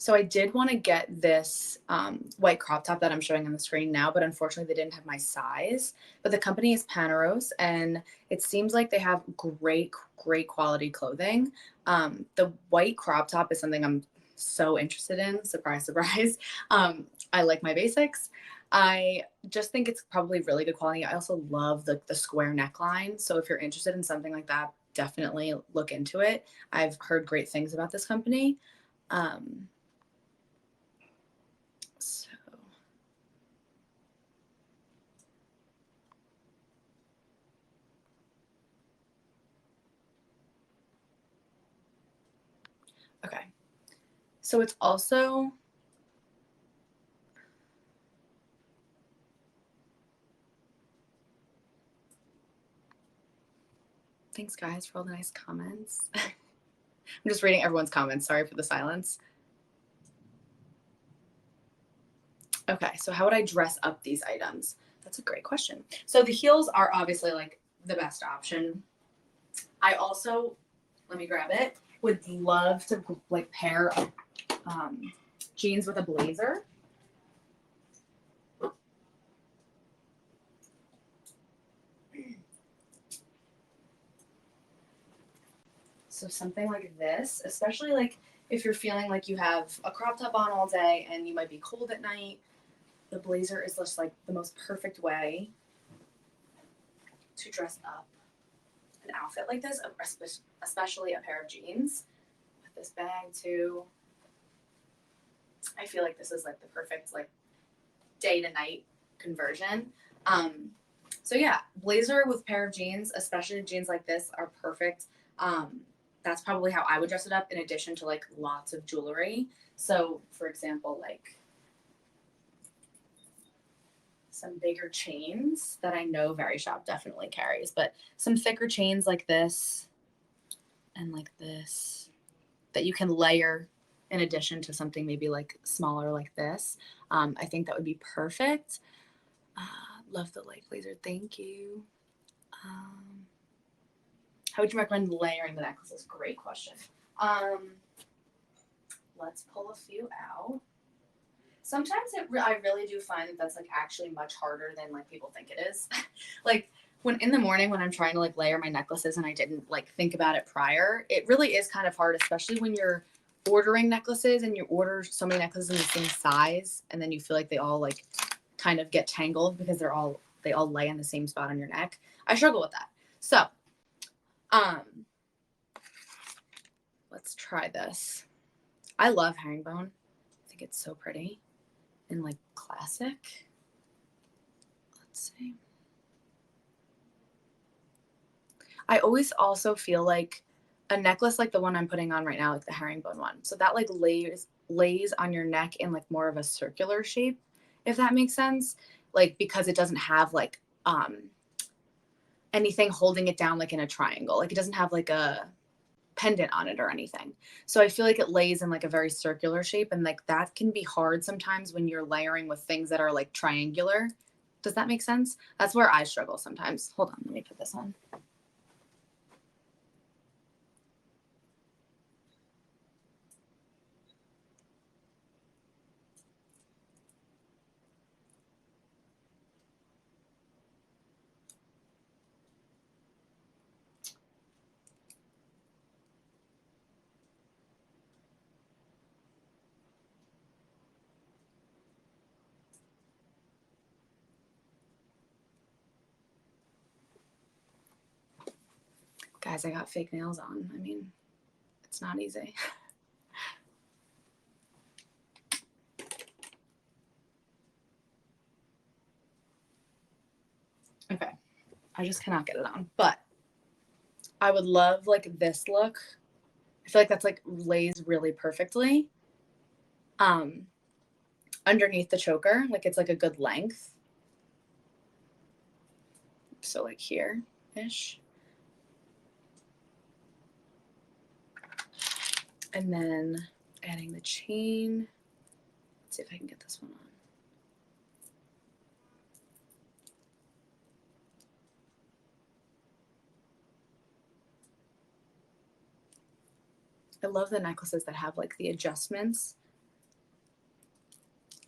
So I did want to get this white crop top that I'm showing on the screen now, but unfortunately they didn't have my size. But the company is Paneros, and it seems like they have great, great quality clothing. The white crop top is something I'm so interested in. Surprise, surprise. I like my basics. I just think it's probably really good quality. I also love the square neckline. So if you're interested in something like that, definitely look into it. I've heard great things about this company. So okay. So it's also thanks guys for all the nice comments. I'm just reading everyone's comments. Sorry for the silence. Okay, so how would I dress up these items? That's a great question. So the heels are obviously like the best option. I also, let me grab it, would love to like pair jeans with a blazer. So something like this, especially like if you're feeling like you have a crop top on all day and you might be cold at night, the blazer is just like the most perfect way to dress up an outfit like this, especially a pair of jeans with this bag too. I feel like this is like the perfect like day to night conversion. So yeah, blazer with pair of jeans, especially jeans like this, are perfect. That's probably how I would dress it up, in addition to like lots of jewelry. So for example, like some bigger chains that I know Verishop definitely carries, but some thicker chains like this and like this that you can layer in addition to something maybe like smaller like this. I think that would be perfect. Love the light blazer. Thank you. How would you recommend layering the necklaces? Great question. Let's pull a few out. Sometimes I really do find that that's like actually much harder than like people think it is. Like when in the morning when I'm trying to like layer my necklaces and I didn't like think about it prior, it really is kind of hard, especially when you're ordering necklaces and you order so many necklaces in the same size and then you feel like they all like kind of get tangled because they all lay in the same spot on your neck. I struggle with that. So, let's try this. I love herringbone. I think it's so pretty and like classic. Let's see. I always also feel like a necklace like the one I'm putting on right now, like the herringbone one. So that like lays on your neck in like more of a circular shape, if that makes sense. Like because it doesn't have like anything holding it down like in a triangle. Like it doesn't have like a pendant on it or anything. So I feel like it lays in like a very circular shape, and like that can be hard sometimes when you're layering with things that are like triangular. Does that make sense? That's where I struggle sometimes. Hold on, let me put this on. Guys, I got fake nails on. I mean, it's not easy. Okay, I just cannot get it on. But I would love like this look. I feel like that's like lays really perfectly. Underneath the choker, like it's like a good length. So like here ish. And then adding the chain. Let's see if I can get this one on. I love the necklaces that have like the adjustments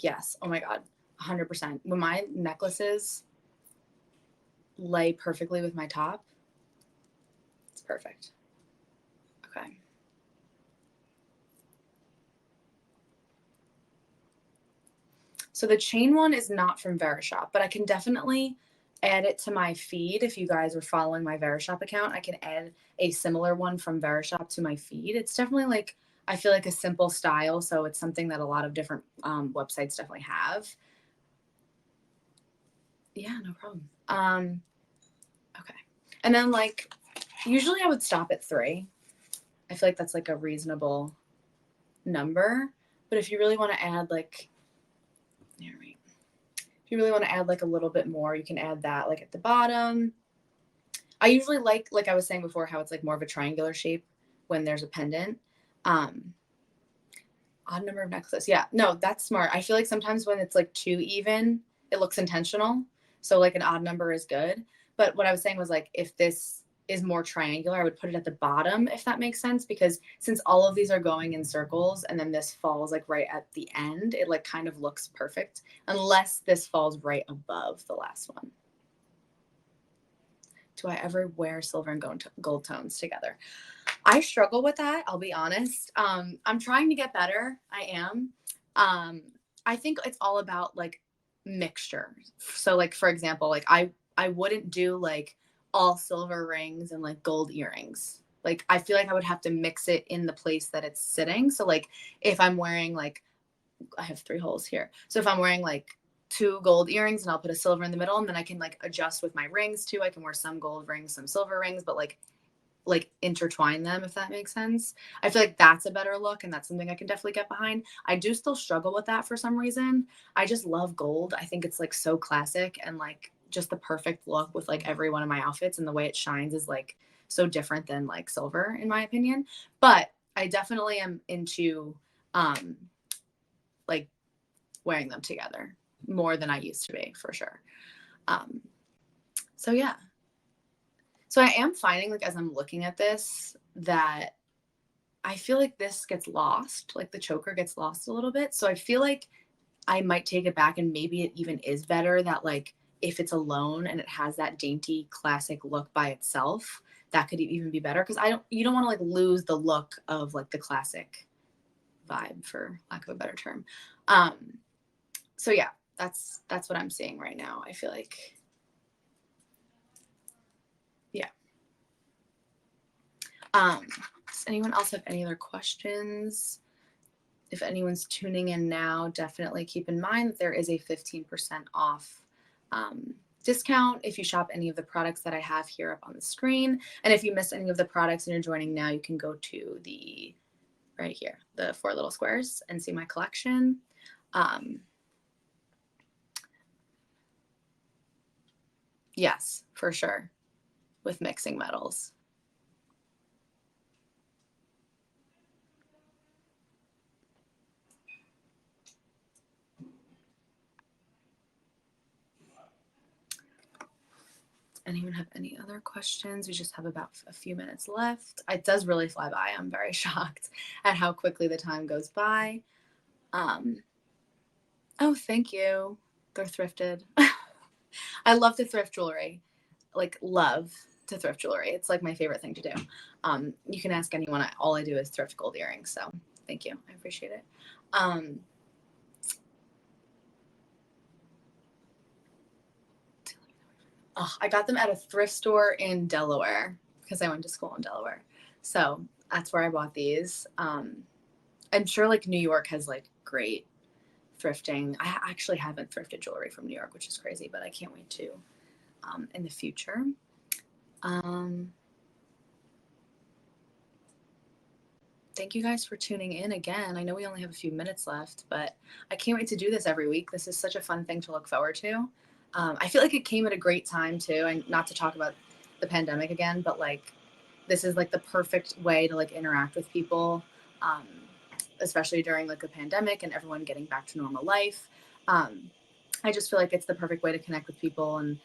Yes. Oh my God. 100%. When my necklaces lay perfectly with my top, it's perfect. Okay. So the chain one is not from Verishop, but I can definitely add it to my feed. If you guys are following my Verishop account, I can add a similar one from Verishop to my feed. It's definitely like, I feel like a simple style. So it's something that a lot of different websites definitely have. Yeah, no problem. Okay. And then like, usually I would stop at 3. I feel like that's like a reasonable number. But if you really want to add like, here, wait. If you really want to add like a little bit more, you can add that like at the bottom. I usually like I was saying before, how it's like more of a triangular shape when there's a pendant. Odd number of necklaces. Yeah, no, that's smart. I feel like sometimes when it's like too even, it looks intentional. So like an odd number is good. But what I was saying was like, if this is more triangular, I would put it at the bottom, if that makes sense, because since all of these are going in circles and then this falls like right at the end, it like kind of looks perfect, unless this falls right above the last one. Do I ever wear silver and gold tones together? I struggle with that. I'll be honest. I'm trying to get better. I am. I think it's all about like mixture. So like, for example, like I wouldn't do like all silver rings and like gold earrings. Like, I feel like I would have to mix it in the place that it's sitting. So like if I'm wearing like, I have 3 holes here. So if I'm wearing like 2 gold earrings and I'll put a silver in the middle, and then I can like adjust with my rings too. I can wear some gold rings, some silver rings, but like intertwine them, if that makes sense. I feel like that's a better look, and that's something I can definitely get behind. I do still struggle with that for some reason. I just love gold. I think it's like so classic and like just the perfect look with like every one of my outfits, and the way it shines is like so different than like silver in my opinion. But I definitely am into like wearing them together more than I used to be, for sure. Um so yeah. So I am finding, like, as I'm looking at this, that I feel like this gets lost, like the choker gets lost a little bit. So I feel like I might take it back, and maybe it even is better that like if it's alone and it has that dainty classic look by itself, that could even be better, because you don't want to like lose the look of like the classic vibe, for lack of a better term. So yeah, that's what I'm seeing right now. I feel like, yeah. Does anyone else have any other questions? If anyone's tuning in now, definitely keep in mind that there is a 15% off discount if you shop any of the products that I have here up on the screen. And if you missed any of the products and you're joining now, you can go to the right here, the 4 little squares, and see my collection. Yes, for sure, with mixing metals. Anyone have any other questions? We just have about a few minutes left. It does really fly by. I'm very shocked at how quickly the time goes by. Oh, thank you. They're thrifted. I love to thrift jewelry. Like, love to thrift jewelry. It's like my favorite thing to do. You can ask anyone. All I do is thrift gold earrings. So thank you. I appreciate it. I got them at a thrift store in Delaware, because I went to school in Delaware. So that's where I bought these. I'm sure like New York has like great thrifting. I actually haven't thrifted jewelry from New York, which is crazy, but I can't wait to in the future. Thank you guys for tuning in again. I know we only have a few minutes left, but I can't wait to do this every week. This is such a fun thing to look forward to. I feel like it came at a great time too, and not to talk about the pandemic again, but like this is like the perfect way to like interact with people, especially during like a pandemic and everyone getting back to normal life. I just feel like it's the perfect way to connect with people and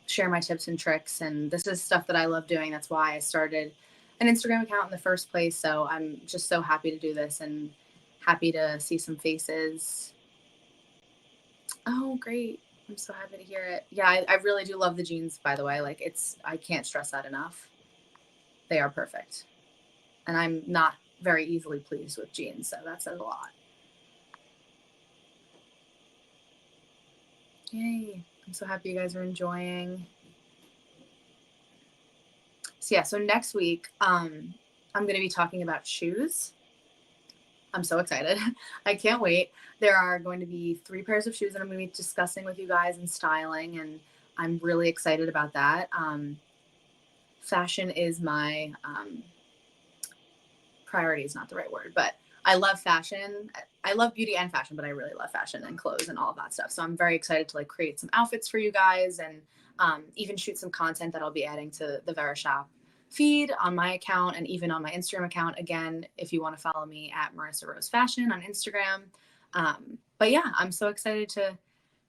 share my tips and tricks. And this is stuff that I love doing. That's why I started an Instagram account in the first place. So I'm just so happy to do this and happy to see some faces. Oh, great. I'm so happy to hear it. Yeah, I really do love the jeans, by the way. Like, I can't stress that enough. They are perfect. And I'm not very easily pleased with jeans, so that says a lot. Yay. I'm so happy you guys are enjoying. So yeah, so next week, I'm going to be talking about shoes. I'm so excited. I can't wait. There are going to be 3 pairs of shoes that I'm going to be discussing with you guys and styling, and I'm really excited about that. Fashion is my priority is not the right word, but I love fashion. I love beauty and fashion, but I really love fashion and clothes and all of that stuff. So I'm very excited to like create some outfits for you guys and even shoot some content that I'll be adding to the Verishop feed on my account and even on my Instagram account. Again, if you want to follow me at Marissa Rose Fashion on Instagram. But yeah, I'm so excited to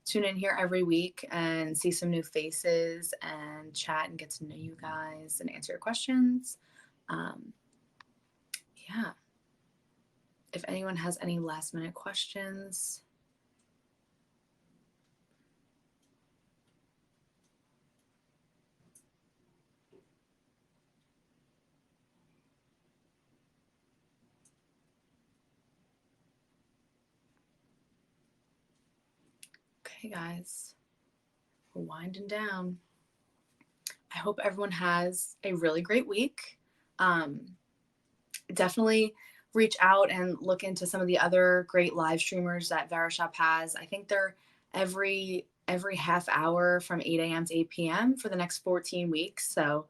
tune in here every week and see some new faces and chat and get to know you guys and answer your questions. Um, yeah. If anyone has any last minute questions. Okay, guys, we're winding down. I hope everyone has a really great week. Um, Definitely reach out and look into some of the other great live streamers that Verishop has. I think they're every half hour from 8 a.m. to 8 p.m. for the next 14 weeks. So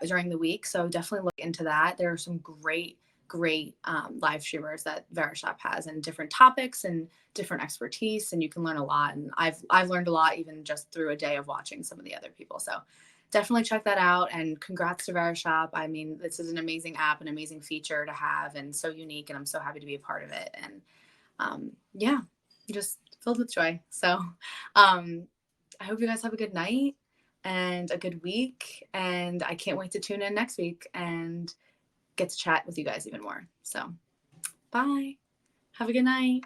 during the week. So definitely look into that. There are some great live streamers that Verishop has and different topics and different expertise, and you can learn a lot. And I've learned a lot even just through a day of watching some of the other people. So definitely check that out, and congrats to Verishop. I mean, this is an amazing app, an amazing feature to have, and so unique, and I'm so happy to be a part of it. And yeah, just filled with joy. So um, I hope you guys have a good night and a good week, and I can't wait to tune in next week and get to chat with you guys even more. So bye. Have a good night.